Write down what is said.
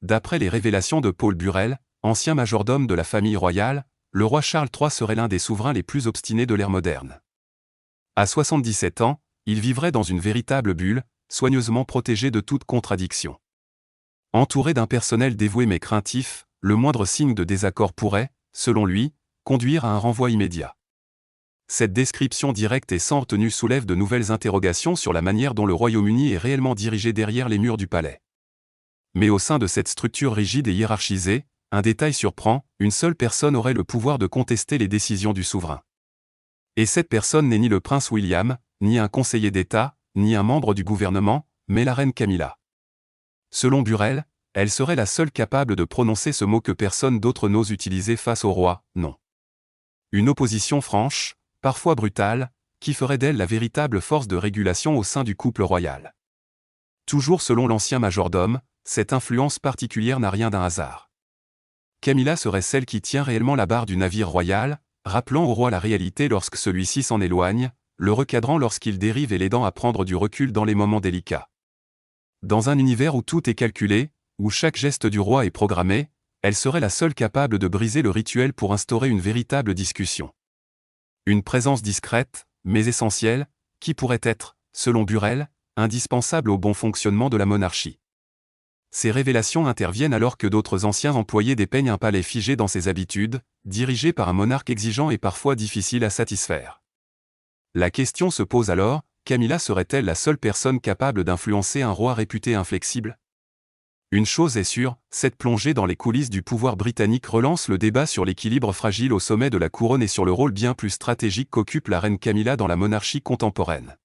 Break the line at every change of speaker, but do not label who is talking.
d'après les révélations de Paul Burrell, ancien majordome de la famille royale, le roi Charles III serait l'un des souverains les plus obstinés de l'ère moderne. À 77 ans, il vivrait dans une véritable bulle, soigneusement protégé de toute contradiction. Entouré d'un personnel dévoué mais craintif, le moindre signe de désaccord pourrait, selon lui, conduire à un renvoi immédiat. Cette description directe et sans retenue soulève de nouvelles interrogations sur la manière dont le Royaume-Uni est réellement dirigé derrière les murs du palais. Mais au sein de cette structure rigide et hiérarchisée, un détail surprend, une seule personne aurait le pouvoir de contester les décisions du souverain. Et cette personne n'est ni le prince William, ni un conseiller d'État, ni un membre du gouvernement, mais la reine Camilla. Selon Burrell, elle serait la seule capable de prononcer ce mot que personne d'autre n'ose utiliser face au roi, non. Une opposition franche, parfois brutale, qui ferait d'elle la véritable force de régulation au sein du couple royal. Toujours selon l'ancien majordome, cette influence particulière n'a rien d'un hasard. Camilla serait celle qui tient réellement la barre du navire royal, rappelant au roi la réalité lorsque celui-ci s'en éloigne, le recadrant lorsqu'il dérive et l'aidant à prendre du recul dans les moments délicats. Dans un univers où tout est calculé, où chaque geste du roi est programmé, elle serait la seule capable de briser le rituel pour instaurer une véritable discussion. Une présence discrète, mais essentielle, qui pourrait être, selon Burrell, indispensable au bon fonctionnement de la monarchie. Ces révélations interviennent alors que d'autres anciens employés dépeignent un palais figé dans ses habitudes, dirigé par un monarque exigeant et parfois difficile à satisfaire. La question se pose alors, Camilla serait-elle la seule personne capable d'influencer un roi réputé inflexible ? Une chose est sûre, cette plongée dans les coulisses du pouvoir britannique relance le débat sur l'équilibre fragile au sommet de la couronne et sur le rôle bien plus stratégique qu'occupe la reine Camilla dans la monarchie contemporaine.